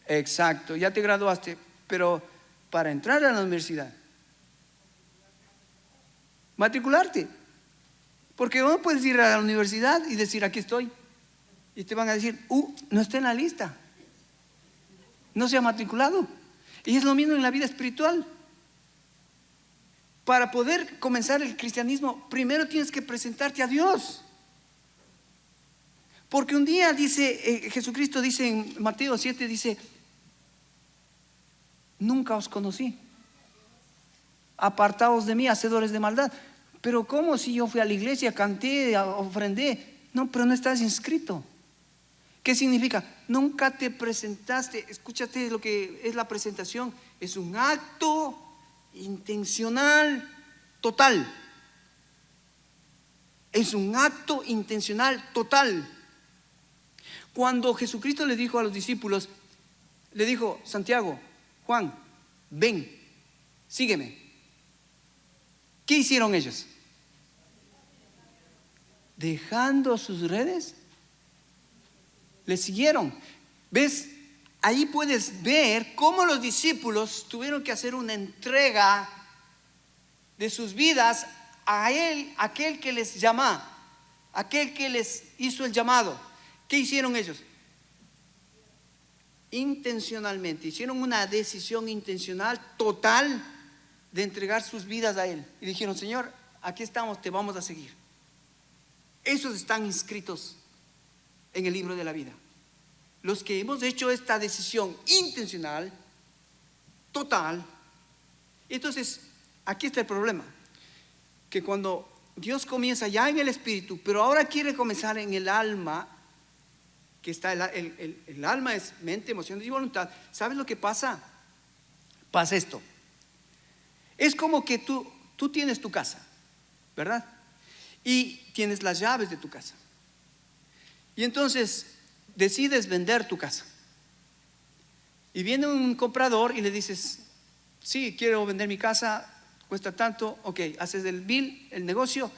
Exacto, ya te graduaste, pero para entrar a la universidad, matricularte. Porque no puedes ir a la universidad y decir, aquí estoy. Y te van a decir, no está en la lista. No se ha matriculado. Y es lo mismo en la vida espiritual. Para poder comenzar el cristianismo, primero tienes que presentarte a Dios. Porque un día dice, Jesucristo dice en Mateo 7, dice, nunca os conocí. Apartaos de mí, hacedores de maldad. Pero ¿cómo si yo fui a la iglesia, canté, ofrendé? No, pero no estás inscrito. ¿Qué significa? Nunca te presentaste. Escúchate lo que es la presentación. Es un acto intencional total. Es un acto intencional total. Cuando Jesucristo le dijo a los discípulos, le dijo, Santiago, Juan, ven, sígueme. ¿Qué hicieron ellos? Dejando sus redes, le siguieron. ¿Ves? Ahí puedes ver cómo los discípulos tuvieron que hacer una entrega de sus vidas a Él, aquel que les llama, aquel que les hizo el llamado. ¿Qué hicieron ellos? Intencionalmente, hicieron una decisión intencional total de entregar sus vidas a Él. Y dijeron, Señor, aquí estamos, te vamos a seguir. Esos están inscritos en el libro de la vida. Los que hemos hecho esta decisión intencional, total. Entonces, aquí está el problema. Que cuando Dios comienza ya en el espíritu, pero ahora quiere comenzar en el alma, que está el alma es mente, emociones y voluntad. ¿Sabes lo que pasa? Pasa esto. Es como que tú tienes tu casa, ¿verdad? Y tienes las llaves de tu casa. Y entonces decides vender tu casa. Y viene un comprador y le dices, sí, quiero vender mi casa, cuesta tanto, ok, haces el bill, el negocio,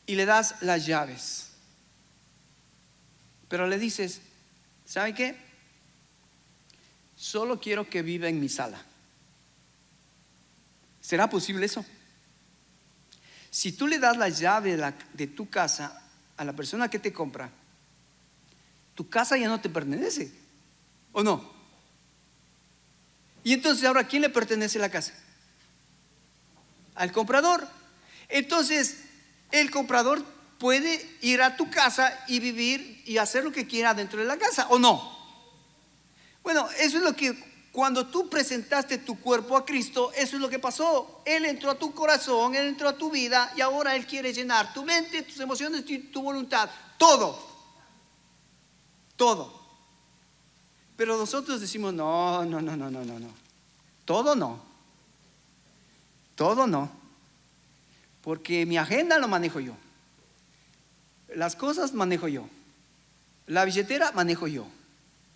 y le das las llaves. Pero le dices, ¿sabe qué? Solo quiero que viva en mi sala. ¿Será posible eso? Si tú le das la llave de tu casa a la persona que te compra, tu casa ya no te pertenece, ¿o no? Y entonces ahora, ¿a quién le pertenece la casa? Al comprador. Entonces, el comprador puede ir a tu casa y vivir y hacer lo que quiera dentro de la casa, ¿o no? Bueno, eso es lo que cuando tú presentaste tu cuerpo a Cristo, eso es lo que pasó. Él entró a tu corazón, Él entró a tu vida y ahora Él quiere llenar tu mente, tus emociones, tu voluntad, todo. Todo. Pero nosotros decimos, no. Todo no. Todo no. Porque mi agenda lo manejo yo. Las cosas manejo yo. La billetera manejo yo.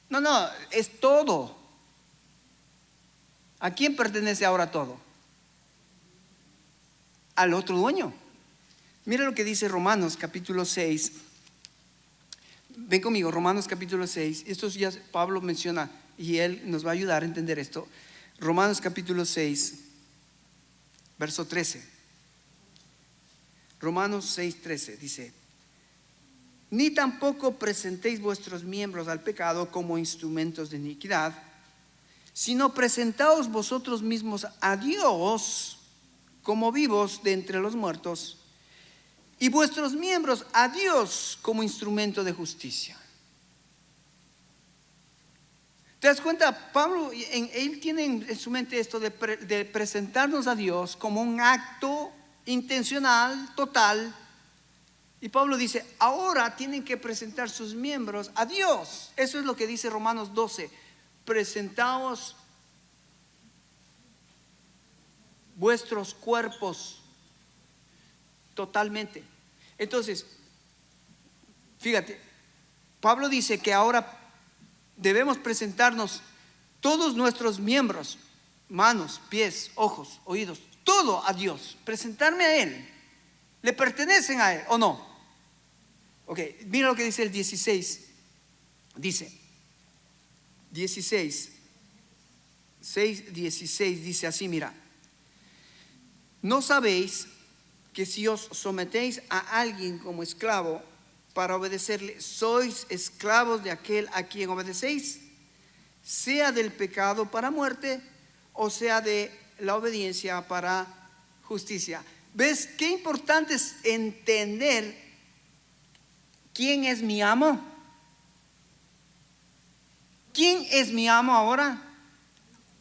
No, es todo. ¿A quién pertenece ahora todo? Al otro dueño. Mira lo que dice Romanos capítulo 6. Ven conmigo, Romanos capítulo 6. Esto ya Pablo menciona y él nos va a ayudar a entender esto. Romanos capítulo 6, verso 13. Romanos 6, 13 dice: ni tampoco presentéis vuestros miembros al pecado como instrumentos de iniquidad, sino presentaos vosotros mismos a Dios como vivos de entre los muertos, y vuestros miembros a Dios como instrumento de justicia. ¿Te das cuenta? Pablo, él tiene en su mente esto de presentarnos a Dios como un acto intencional, total. Y Pablo dice, ahora tienen que presentar sus miembros a Dios. Eso es lo que dice Romanos 12. Presentaos vuestros cuerpos totalmente. Entonces, fíjate, Pablo dice que ahora debemos presentarnos todos nuestros miembros, manos, pies, ojos, oídos, todo a Dios, presentarme a Él. ¿Le pertenecen a Él o no? Ok, mira lo que dice el 16. Dice 16, 6, 16 dice así, mira: ¿no sabéis que si os sometéis a alguien como esclavo para obedecerle, sois esclavos de aquel a quien obedecéis, sea del pecado para muerte o sea de la obediencia para justicia. ¿Ves qué importante es entender quién es mi amo? ¿Quién es mi amo ahora?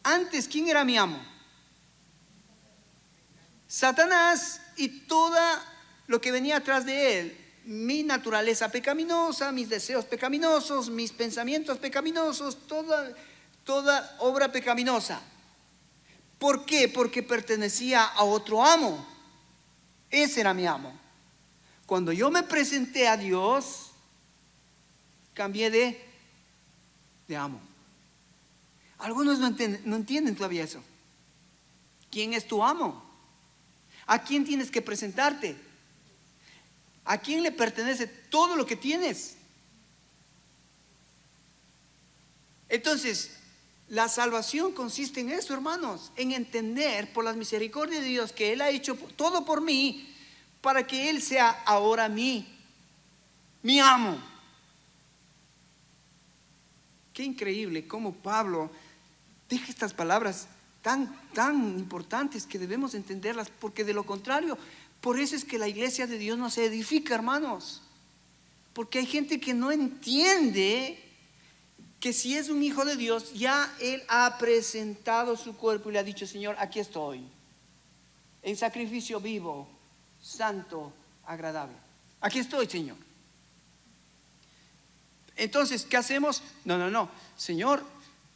Antes, ¿quién era mi amo? Satanás y todo lo que venía atrás de él. Mi naturaleza pecaminosa, mis deseos pecaminosos, mis pensamientos pecaminosos, toda obra pecaminosa. ¿Por qué? Porque pertenecía a otro amo. Ese era mi amo. Cuando yo me presenté a Dios, cambié de amo. Algunos no entienden todavía eso. ¿Quién es tu amo? ¿A quién tienes que presentarte? ¿A quién le pertenece todo lo que tienes? Entonces, la salvación consiste en eso, hermanos, en entender por las misericordias de Dios que Él ha hecho todo por mí para que Él sea ahora mi amo. Qué increíble cómo Pablo deja estas palabras tan importantes que debemos entenderlas, porque de lo contrario, por eso es que la iglesia de Dios no se edifica, hermanos, porque hay gente que no entiende que si es un hijo de Dios, ya Él ha presentado su cuerpo y le ha dicho: Señor, aquí estoy, en sacrificio vivo, santo, agradable. Aquí estoy, Señor. Entonces, ¿qué hacemos? No, Señor,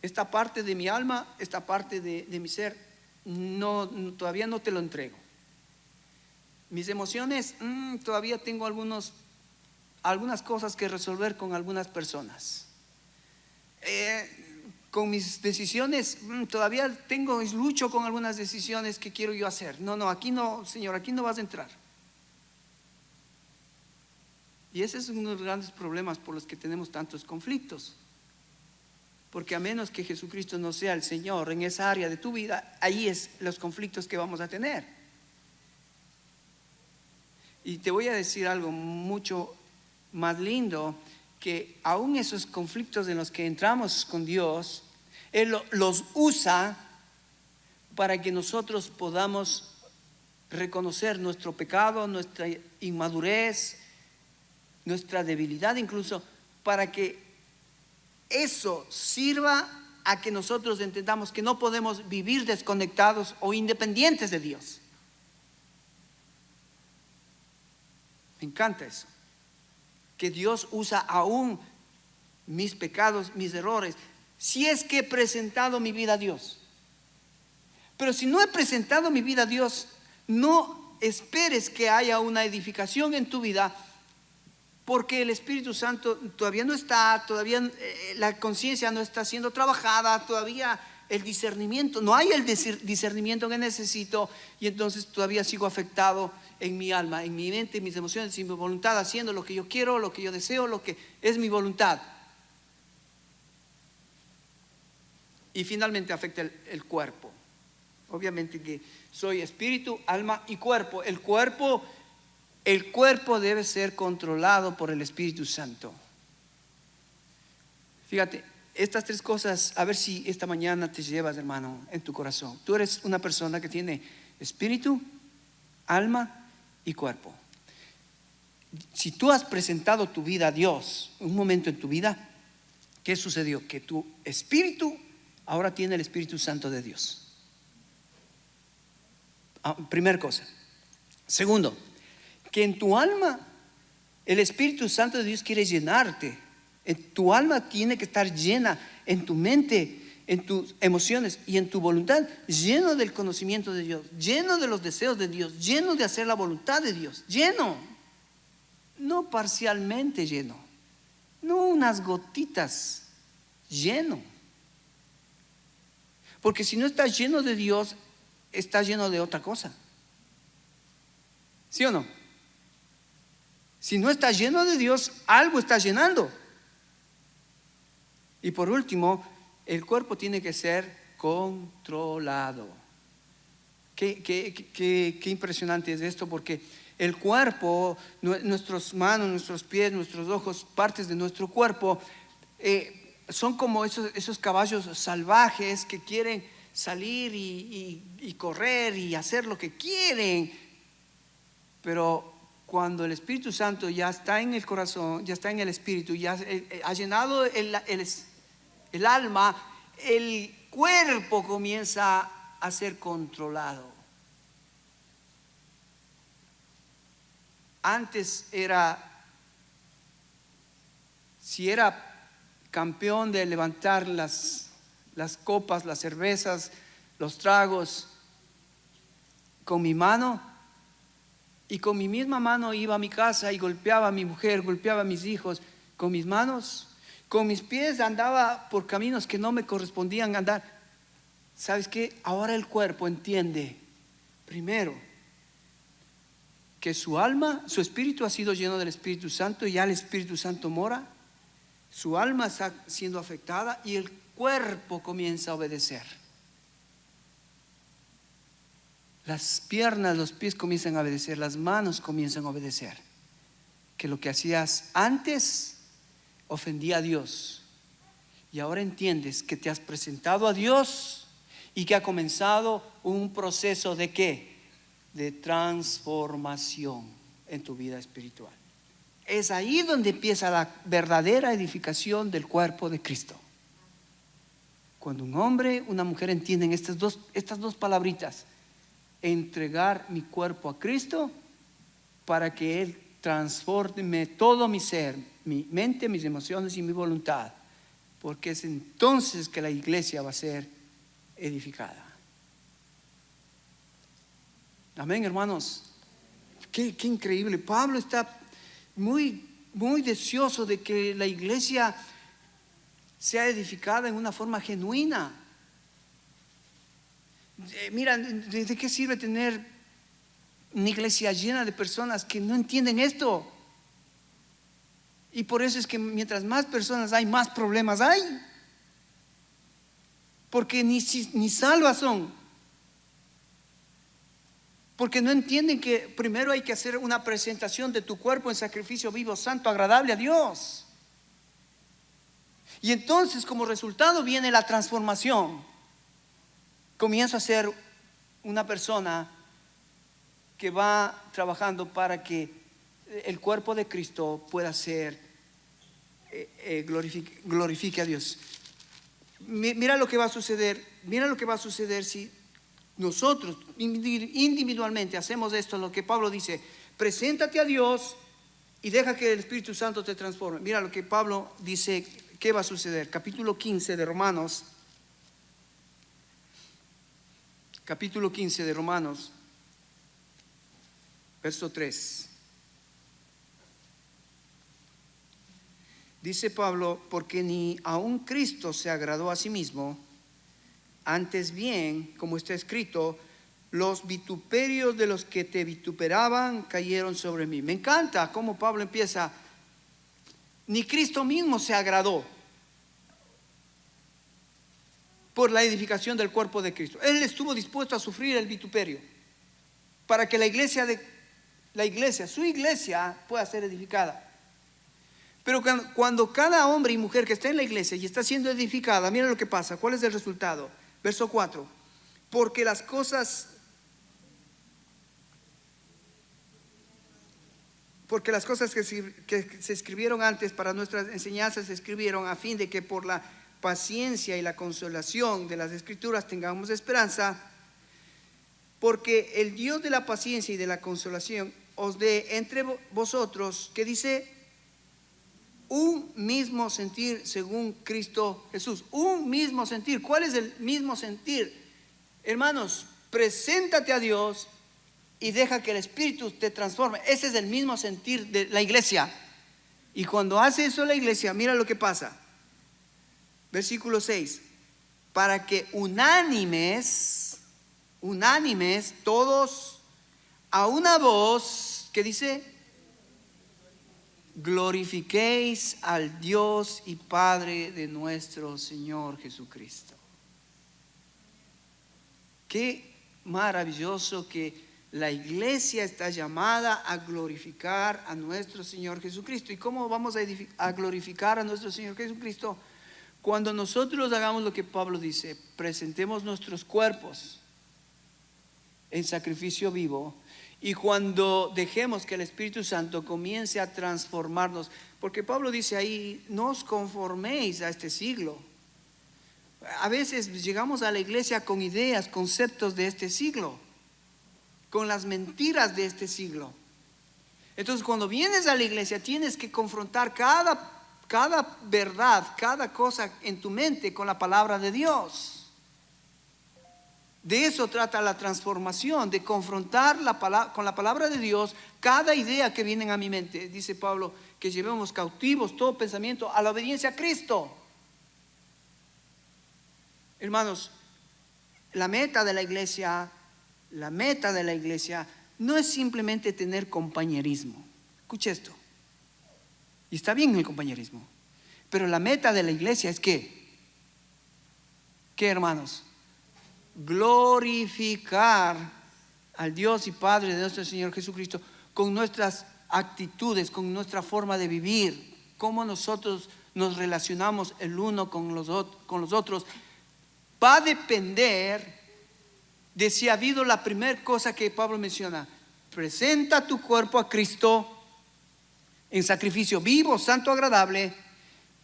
esta parte de mi alma, esta parte de mi ser, todavía no te lo entrego. Mis emociones, todavía tengo algunas cosas que resolver con algunas personas. Con mis decisiones, todavía lucho con algunas decisiones que quiero yo hacer. No, aquí no, Señor, aquí no vas a entrar. Y ese es uno de los grandes problemas por los que tenemos tantos conflictos. Porque a menos que Jesucristo no sea el Señor en esa área de tu vida, ahí es los conflictos que vamos a tener. Y te voy a decir algo mucho más lindo, que aún esos conflictos en los que entramos con Dios, Él los usa para que nosotros podamos reconocer nuestro pecado, nuestra inmadurez, nuestra debilidad, incluso para que eso sirva a que nosotros entendamos que no podemos vivir desconectados o independientes de Dios. Me encanta eso, que Dios usa aún mis pecados, mis errores, si es que he presentado mi vida a Dios. Pero si no he presentado mi vida a Dios, no esperes que haya una edificación en tu vida, porque el Espíritu Santo todavía no está, todavía la conciencia no está siendo trabajada, todavía el discernimiento, no hay el discernimiento que necesito, y entonces todavía sigo afectado en mi alma, en mi mente, en mis emociones, en mi voluntad, haciendo lo que yo quiero, lo que yo deseo, lo que es mi voluntad. Y finalmente afecta el cuerpo. Obviamente que soy espíritu, alma y cuerpo. El cuerpo debe ser controlado por el Espíritu Santo. Fíjate, estas tres cosas, a ver si esta mañana te llevas, hermano, en tu corazón. Tú eres una persona que tiene espíritu, alma y cuerpo. Si tú has presentado tu vida a Dios, un momento en tu vida, ¿qué sucedió? Que tu espíritu ahora tiene el Espíritu Santo de Dios. Primera cosa. Segundo, que en tu alma el Espíritu Santo de Dios quiere llenarte. Tu alma tiene que estar llena, en tu mente, en tus emociones y en tu voluntad, lleno del conocimiento de Dios, lleno de los deseos de Dios, lleno de hacer la voluntad de Dios, lleno, no parcialmente lleno, no unas gotitas, lleno. Porque si no estás lleno de Dios, estás lleno de otra cosa. ¿Sí o no? Si no estás lleno de Dios, algo estás llenando. Y por último, el cuerpo tiene que ser controlado. ¿Ok? Qué impresionante es esto, porque el cuerpo, nuestras manos, nuestros pies, nuestros ojos, partes de nuestro cuerpo, son como esos caballos salvajes que quieren salir y correr y hacer lo que quieren. Pero cuando el Espíritu Santo ya está en el corazón, ya está en el Espíritu, ya ha llenado el alma, el cuerpo comienza a ser controlado. Antes si era campeón de levantar las copas, las cervezas, los tragos con mi mano, y con mi misma mano iba a mi casa y golpeaba a mi mujer, golpeaba a mis hijos con mis manos. Con mis pies andaba por caminos que no me correspondían andar. ¿Sabes qué? Ahora el cuerpo entiende, primero, que su alma, su espíritu ha sido lleno del Espíritu Santo y ya el Espíritu Santo mora. Su alma está siendo afectada y el cuerpo comienza a obedecer. Las piernas, los pies comienzan a obedecer, las manos comienzan a obedecer. Que lo que hacías antes ofendía a Dios. Y ahora entiendes que te has presentado a Dios y que ha comenzado un proceso de ¿qué? De transformación en tu vida espiritual. Es ahí donde empieza la verdadera edificación del cuerpo de Cristo. Cuando un hombre, una mujer entienden estas dos palabritas: entregar mi cuerpo a Cristo para que Él transforme todo mi ser, mi mente, mis emociones y mi voluntad, porque es entonces que la iglesia va a ser edificada. Amén, hermanos. Qué increíble. Pablo está muy, muy deseoso de que la iglesia sea edificada en una forma genuina. Mira, ¿de qué sirve tener una iglesia llena de personas que no entienden esto? Y por eso es que mientras más personas hay, más problemas hay. Porque ni salvas son. Porque no entienden que primero hay que hacer una presentación de tu cuerpo en sacrificio vivo, santo, agradable a Dios. Y entonces, como resultado, viene la transformación. Comienzo a ser una persona que va trabajando para que el cuerpo de Cristo pueda ser glorifique a Dios. Mira lo que va a suceder. Mira lo que va a suceder si nosotros individualmente hacemos esto, lo que Pablo dice: preséntate a Dios y deja que el Espíritu Santo te transforme. Mira lo que Pablo dice, ¿qué va a suceder? Capítulo 15 de Romanos. Capítulo 15 de Romanos, verso 3. Dice Pablo: porque ni aun Cristo se agradó a sí mismo, antes bien, como está escrito, los vituperios de los que te vituperaban cayeron sobre mí. Me encanta cómo Pablo empieza: ni Cristo mismo se agradó por la edificación del cuerpo de Cristo. Él estuvo dispuesto a sufrir el vituperio para que su iglesia pueda ser edificada. Pero cuando cada hombre y mujer que está en la iglesia y está siendo edificada, mira lo que pasa. ¿Cuál es el resultado? Verso 4. Porque las cosas que se escribieron antes para nuestras enseñanzas se escribieron a fin de que por la paciencia y la consolación de las Escrituras tengamos esperanza. Porque el Dios de la paciencia y de la consolación os dé entre vosotros, que dice, un mismo sentir según Cristo Jesús. Un mismo sentir. ¿Cuál es el mismo sentir? Hermanos, preséntate a Dios y deja que el Espíritu te transforme. Ese es el mismo sentir de la iglesia. Y cuando hace eso la iglesia, mira lo que pasa. Versículo 6. Para que unánimes, todos a una voz, que dice, glorifiquéis al Dios y Padre de nuestro Señor Jesucristo. Qué maravilloso que la iglesia está llamada a glorificar a nuestro Señor Jesucristo. ¿Y cómo vamos a glorificar a nuestro Señor Jesucristo? Cuando nosotros hagamos lo que Pablo dice, presentemos nuestros cuerpos en sacrificio vivo, y cuando dejemos que el Espíritu Santo comience a transformarnos, porque Pablo dice ahí, no os conforméis a este siglo. A veces llegamos a la iglesia con ideas, conceptos de este siglo, con las mentiras de este siglo. Entonces, cuando vienes a la iglesia, tienes que confrontar cada verdad, cada cosa en tu mente con la palabra de Dios. De eso trata la transformación, de confrontar con la palabra de Dios cada idea que viene a mi mente. Dice Pablo que llevemos cautivos todo pensamiento a la obediencia a Cristo. Hermanos, la meta de la iglesia no es simplemente tener compañerismo. Escuche esto. Y está bien el compañerismo, pero la meta de la iglesia es ¿qué, hermanos? Glorificar al Dios y Padre de nuestro Señor Jesucristo con nuestras actitudes, con nuestra forma de vivir, cómo nosotros nos relacionamos el uno con los otros. Va a depender de si ha habido la primera cosa que Pablo menciona: presenta tu cuerpo a Cristo en sacrificio vivo, santo, agradable,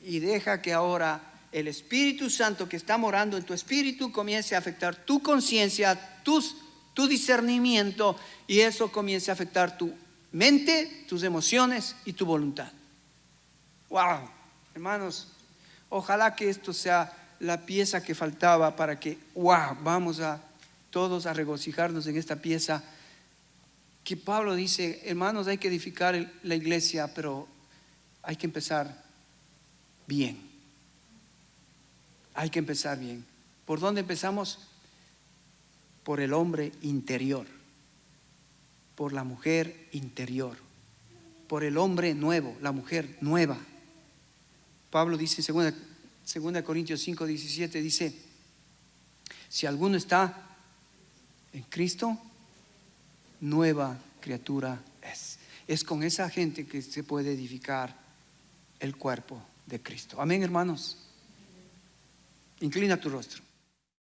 y deja que ahora el Espíritu Santo que está morando en tu espíritu comience a afectar tu conciencia, tu discernimiento, y eso comience a afectar tu mente, tus emociones y tu voluntad. Wow, hermanos, ojalá que esto sea la pieza que faltaba para que, vamos a todos a regocijarnos en esta pieza. Que Pablo dice, hermanos, hay que edificar la iglesia, pero hay que empezar bien. Hay que empezar bien. ¿Por dónde empezamos? Por el hombre interior, por la mujer interior, por el hombre nuevo, la mujer nueva. Pablo dice en 2 Corintios 5:17, dice: si alguno está en Cristo, nueva criatura es. Es con esa gente que se puede edificar el cuerpo de Cristo. Amén, hermanos. Inclina tu rostro.